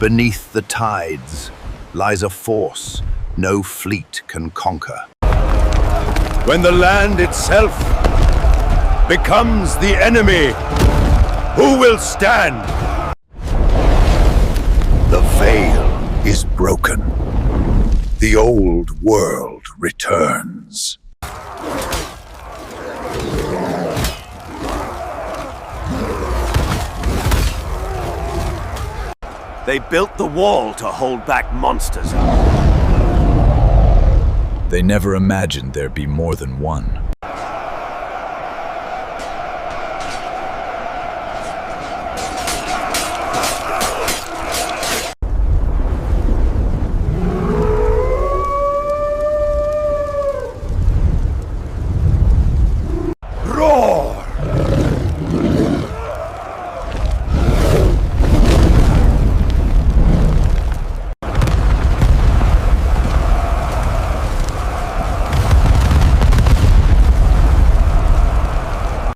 Beneath the tides lies a force no fleet can conquer. When the land itself becomes the enemy, who will stand? The veil is broken. The old world returns. They built the wall to hold back monsters. They never imagined there'd be more than one.